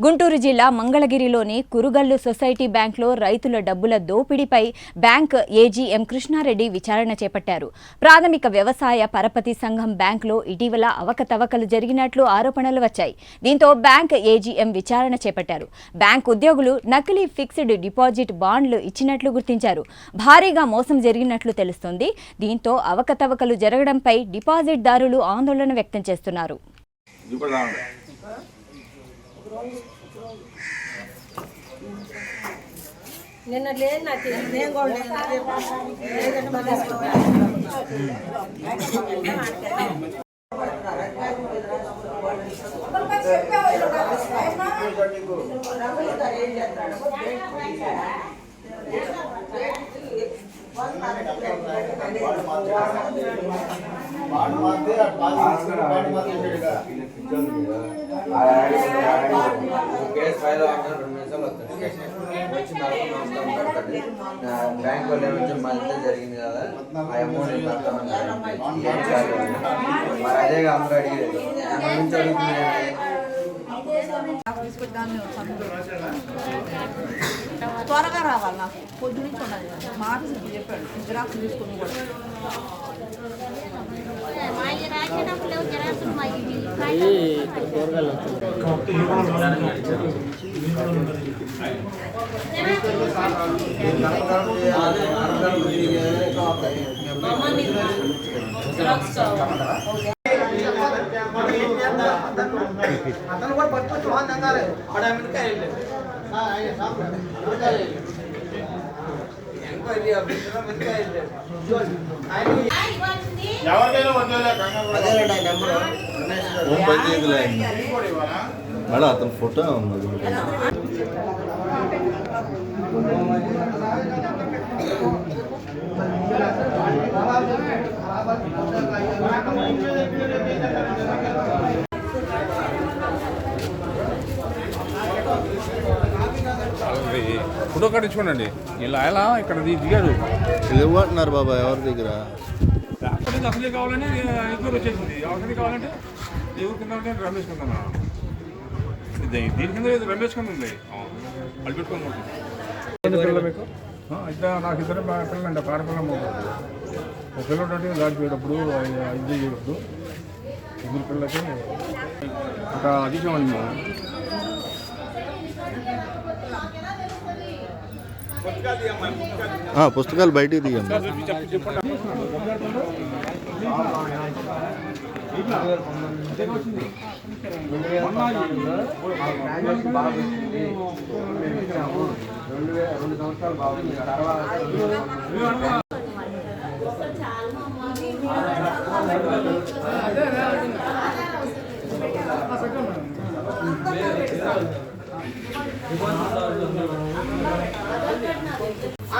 గుంటూరు జిల్లా మంగళగిరిలోని కురుగల్లు సొసైటీ బ్యాంక్లో రైతుల డబ్బుల దోపిడీపై బ్యాంక్ ఏజీఎం కృష్ణారెడ్డి విచారణ చేపట్టారు. ప్రాథమిక వ్యవసాయ పరపతి సంఘం బ్యాంక్లో ఇటీవల అవకతవకలు జరిగినట్లు ఆరోపణలు వచ్చాయి. దీంతో బ్యాంక్ ఏజీఎం విచారణ చేపట్టారు. బ్యాంక్ ఉద్యోగులు నకిలీ ఫిక్స్డ్ డిపాజిట్ బాండ్లు ఇచ్చినట్లు గుర్తించారు. భారీగా మోసం జరిగినట్లు తెలుస్తోంది. దీంతో అవకతవకలు జరగడంపై డిపాజిట్దారులు ఆందోళన వ్యక్తం చేస్తున్నారు. నిన్న లేదు నాకు నేను కూడా బ్యాంక్ వాళ్ళు ఏమంటే మళ్ళీ జరిగింది కదా ఆ అమౌంట్ మరి అదేగా అందరూ అడిగేది నుంచి అడుగుతున్నాయి. త్వరగా రావాలి నాకు పొద్దు నుంచి ఉండాలి మాట చెప్పాడు జిరాక్స్ తీసుకుని కూడా అతను కూడా పట్టుకొచ్చి వాహనం అందాలి మేడం అతని ఫోటో ఉన్నది. ఫోటో కట్టించుకోండి. ఇలా ఎలా ఇక్కడ దిగాడు ఇవ్వమంటున్నారు బాబా ఎవరి దగ్గర అసలే కావాలని ఎక్కువ వచ్చేసింది. అవసరం కావాలంటే ఎవరు కింద రమేష్ కింద దీని కింద రమేష్ కింద ఉంది. అది పెట్టుకొని నాకు ఇద్దరు పిల్లలండి పాడపిల్ల ఒక పిల్లడు అంటే దాటిపోయేటప్పుడు ఇది చేయప్పుడు ఇద్దరు పిల్లలకి ఒక అధికమండి మేము పుస్తకాలు బయటికి తీయండి.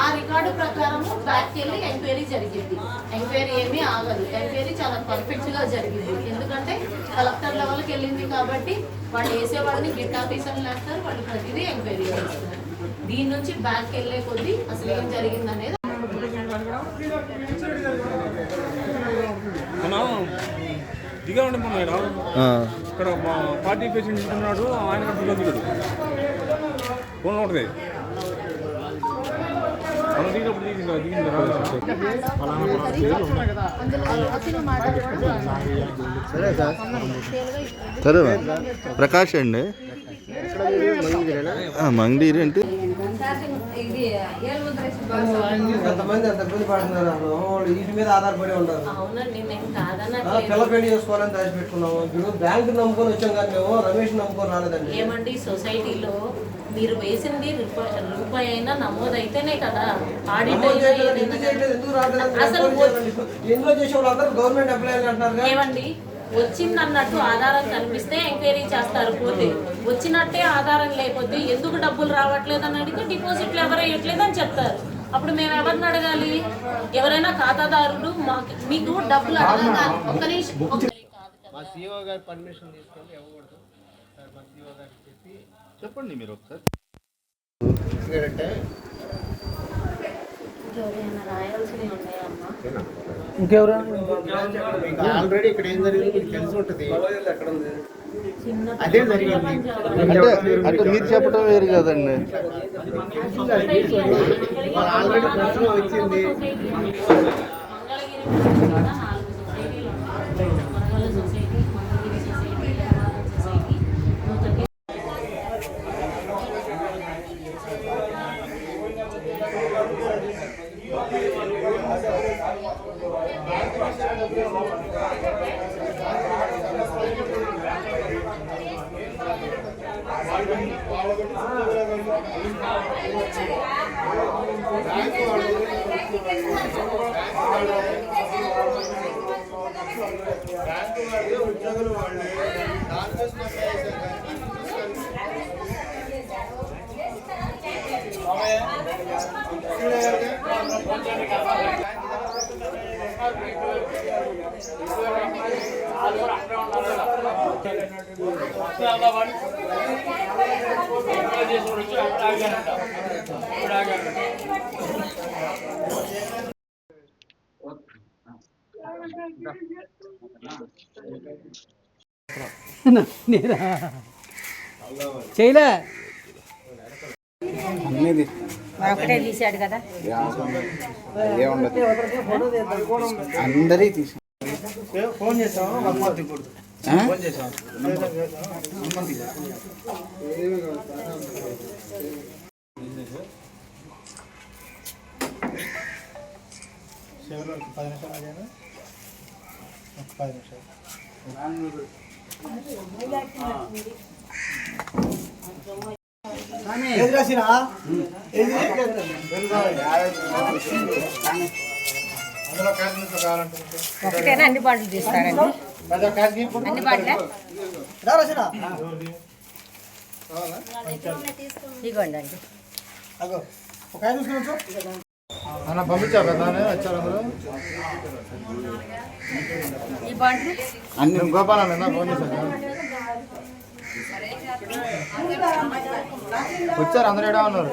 ఆ రికార్డు ప్రకారం బ్యాక్ వెళ్ళి ఎంక్వైరీ జరిగింది. ఎంక్వైరీ ఏమీ ఆగదు. ఎంక్వైరీ చాలా పర్ఫెక్ట్ గా జరిగింది. ఎందుకంటే కలెక్టర్ లెవెల్కి వెళ్ళింది కాబట్టి వాళ్ళు వేసేవాళ్ళని గిట్ ఆఫీసర్లు వేస్తారు. వాళ్ళు ప్రతిదీ ఎంక్వైరీ చేస్తారు. దీని నుంచి బ్యాక్ వెళ్ళే కొద్దీ అసలు ఏం జరిగింది అనేది దిగా ఉండి మేడం. ఇక్కడ పార్టీ పేషెంట్ ఉన్నాడు. ఆయన దిగాడు ఫోన్ ఉంటుంది. సరే ప్రకాష్ అండి మంగళగిరి అంటే ఎంతమంది ఎంత ఇబ్బంది పడుతున్నారు. వీటి మీద ఆధారపడి ఉంటారు. పిల్ల పెళ్లి చేసుకోవాలని దాచి పెట్టుకున్నాము. ఇప్పుడు బ్యాంకు నమ్ముకొని వచ్చాం కానీ మేము రమేష్ నమ్ముకొని రాలేదండి. ఏమండి సొసైటీలో మీరు వేసింది రూపాయి అయినా నమోదైతేనే కదా ఆడిట్. ఎందులో చేసే వాళ్ళందరూ గవర్నమెంట్ ఎంప్లాయీలు అంటున్నారు. ఏమండి వచ్చింది అన్నట్టు ఆధారం కనిపిస్తే ఎంక్వైరీ చేస్తారు. పోతే వచ్చినట్టే ఆధారం లేకపోతే ఎందుకు డబ్బులు రావట్లేదు అని అడిగితే డిపాజిట్లు ఎవరు వేయట్లేదు అని చెప్తారు. అప్పుడు మేము ఎవరిని అడగాలి? ఎవరైనా ఖాతాదారులు మీకు డబ్బులు అడగాలి. ఒక్క నిమిషం చెప్పండి మీరు ఒకసారి. ఇంకెవరు ఆల్రెడీ ఇక్కడ ఏం జరిగింది తెలిసి ఉంటుంది. అంటే అంటే మీరు చెప్పడం వేరు కదండి. ఆల్రెడీ ప్రశ్న వచ్చింది. చేయలే ఒకటే తీసాడు కదా. అందరి తీసి ఫోన్ చేసాము. ఫోన్ చేసాము. ఒకటేనా అన్ని బాటిల్ తీస్తారండి? అన్ని బాటిల్ ఇదిగోండి అండి. అన్న పంపించావు కదా వచ్చారు అందరూ. ఈ బాటిల్ అన్ని గోపాలన్న ఫోన్ చేశాను. వచ్చారు అందరూ ఏడా ఉన్నారు.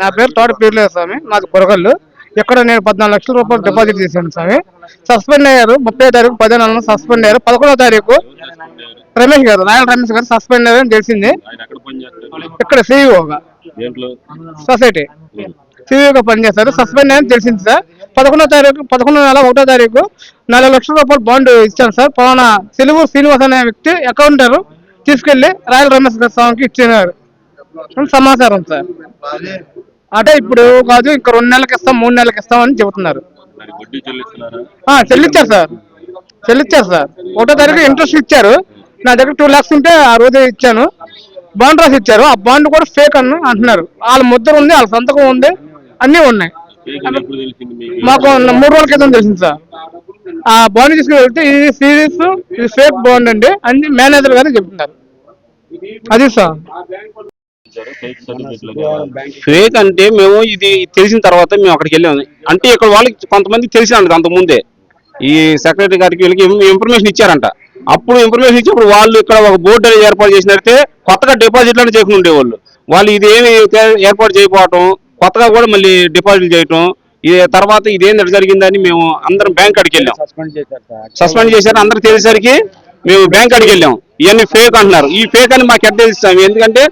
నా పేరు తోట పీర్లేదు స్వామి, మాది కొరగల్లు. ఇక్కడ నేను 14 లక్షల రూపాయలు డిపాజిట్ చేశాను స్వామి. సస్పెండ్ అయ్యారు. 30వ తారీఖు 10వ నెలలో సస్పెండ్ అయ్యారు. 11వ తారీఖు రమేష్ గారు, రాయల్ రమేష్ గారు సస్పెండ్ అయ్యారని తెలిసింది. ఇక్కడ సిఇఓగా సొసైటీ సిఇఓగా పనిచేస్తారు. సస్పెండ్ అయ్యారని తెలిసింది సార్. 11వ తారీఖు 11వ నెల 1వ తారీఖు 4 లక్షల రూపాయలు బాండ్ ఇచ్చాను సార్. పలానా సెలువు శ్రీనివాస్ అనే వ్యక్తి అకౌంటర్ తీసుకెళ్లి రాయల్ రమేష్ గారి స్వామికి ఇచ్చినారు సమాచారం సార్. అంటే ఇప్పుడు కాదు, ఇంకా 2 నెలలకు ఇస్తాం 3 నెలలకు ఇస్తాం అని చెబుతున్నారు. చెల్లించారు సార్, చెల్లించారు సార్. 1వ తారీఖు ఇంట్రెస్ట్ ఇచ్చారు. నా దగ్గర 2 lakhs ఉంటే ఆ రోజే ఇచ్చాను. బాండ్ రాసి ఇచ్చారు. ఆ బాండ్ కూడా ఫేక్ అని అంటున్నారు. వాళ్ళ ముద్ర ఉంది, వాళ్ళ సంతకం ఉంది, అన్నీ ఉన్నాయి. మాకు 3 రోజుల క్రితం తెలిసింది సార్. ఆ బాండ్ తీసుకుని వెళ్తే ఇది సీరియస్, ఇది ఫేక్ బాండ్ అండి అని మేనేజర్ గారు చెప్తున్నారు. అది సార్ ఫేక్ అంటే మేము ఇది తెలిసిన తర్వాత మేము అక్కడికి వెళ్ళాము. అంటే ఇక్కడ వాళ్ళకి కొంతమంది తెలిసినంట అంతకుముందే ఈ సెక్రటరీ గారికి వీళ్ళకి ఇన్ఫర్మేషన్ ఇచ్చారంట. అప్పుడు ఇన్ఫర్మేషన్ ఇచ్చినప్పుడు వాళ్ళు ఇక్కడ ఒక బోర్డు అనేది ఏర్పాటు చేసినట్టే కొత్తగా డిపాజిట్లను చేయకుండా ఉండేవాళ్ళు. వాళ్ళు ఇదేమి ఏర్పాటు చేయకపోవటం, కొత్తగా కూడా మళ్ళీ డిపాజిట్లు చేయటం, ఇది తర్వాత ఇదేం జరిగిందని మేము అందరం బ్యాంక్ కాడికి వెళ్ళాం. సస్పెండ్ చేశారు. అందరూ తెలిసేసరికి మేము బ్యాంక్ కాడికి వెళ్ళాం. ఇవన్నీ ఫేక్ అంటున్నారు. ఈ ఫేక్ అని మాకు ఎట్లా తెలుస్తాం? ఎందుకంటే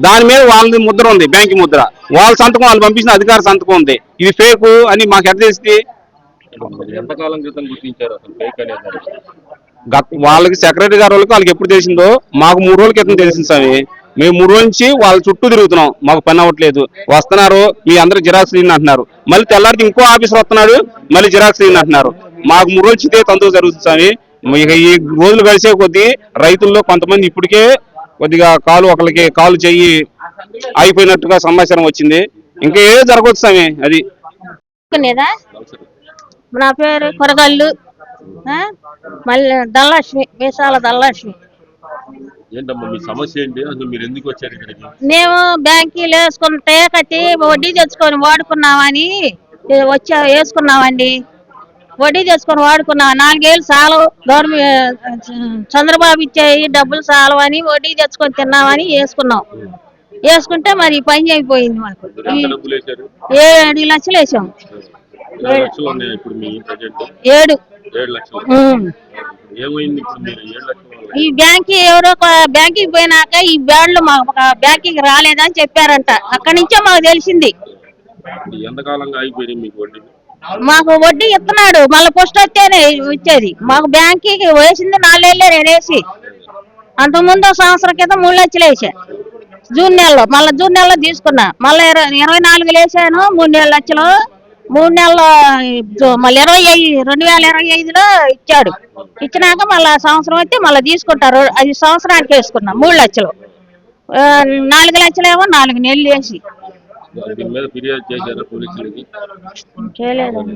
దాని మీద వాళ్ళ ముద్ర ఉంది, బ్యాంక్ ముద్ర, వాళ్ళ సంతకం, వాళ్ళు పంపించిన అధికార సంతకం ఉంది. ఇది ఫేక్ అని మాకు ఎట్లా తెలిసింది? ఎంతకాలం క్రితం గుర్తించారు అసలు ఫేక్ అనేది? వాళ్ళకి సెక్రటరీ గారు వాళ్ళకి ఎప్పుడు తెలిసిందో మాకు 3 రోజుల క్రితం తెలిసింది స్వామి. మేము 3 రోజుల నుంచి వాళ్ళ చుట్టూ తిరుగుతున్నాం. మాకు పని అవ్వట్లేదు. వస్తున్నారు, మీ అందరూ జిరాక్స్ తీయండి అంటున్నారు. మళ్ళీ తెల్లారికి ఇంకో ఆఫీసర్ వస్తున్నాడు, మళ్ళీ జిరాక్స్ తీయండి అంటున్నారు. మాకు 3 రోజులు ఇదే తంతువు జరుగుతుంది స్వామి. ఇక ఈ రోజులు కలిసే కొద్దీ రైతుల్లో కొంతమంది ఇప్పటికే కొద్దిగా ఒకరికి కాలు చెయ్యి అయిపోయినట్టుగా సమాచారం వచ్చింది. ఇంకా ఏదో జరగవచ్చు స్వామి. అది నా పేరు కొరగల్లు, మళ్ళీ ధనలక్ష్మి, మీసాల ధనలక్ష్మి. ఏంటమ్మా మీ సమస్య ఏంటి? అసలు మీరు ఎందుకు వచ్చారు ఇక్కడికి? మేము బ్యాంకీలు వేసుకుంటే కట్టి వడ్డీ తెచ్చుకొని వాడుకున్నామని వేసుకున్నామండి. వడ్డీ తెచ్చుకొని వాడుకున్నాం. 4 ఏళ్ళు చాలు, గవర్నమెంట్ చంద్రబాబు ఇచ్చాయి డబ్బులు చాలు అని వడ్డీ తెచ్చుకొని తిన్నామని వేసుకున్నాం. వేసుకుంటే మరి ఈ పని అయిపోయింది మాకు. ఎంత డబ్బులు వేశారు? 7 లక్షలు వేసాం. 7 లక్షలు ఉన్నాయి ఇప్పుడు మీ బడ్జెట్. 7 లక్షలు. ఏమైంది ఇప్పుడు మీరు 7 లక్షలు? ఈ బ్యాంక్ ఎవరో బ్యాంకుకి పోయినాక ఈ బ్యాండ్లు మా బ్యాంకుకి రాలేదని చెప్పారంట. అక్కడి నుంచే మాకు తెలిసింది. ఎంతకాలంగా ఆగిపోయింది మీకు వడ్డీ? మాకు వడ్డీ ఇస్తున్నాడు, మళ్ళీ పోస్ట్ వస్తేనే ఇచ్చేది. మాకు బ్యాంకుకి వేసింది 4 నెలలే నేను వేసి. అంతకుముందు సంవత్సరం క్రితం 3 లక్షలు వేసా జూన్ నెలలో. మళ్ళీ జూన్ నెలలో తీసుకున్నా. మళ్ళీ 24 వేసాను 3 లక్షలు. 3 నెలలు మళ్ళీ 2025లో ఇచ్చాడు. ఇచ్చినాక మళ్ళీ సంవత్సరం అయితే మళ్ళీ తీసుకుంటారు. అది సంవత్సరానికి వేసుకున్నా 3 లక్షలు. 4 లక్షలేమో 4 నెలలు వేసి. దీని మీద ఫిర్యాదు చేశారా పోలీసులకి? చేయలేదండి.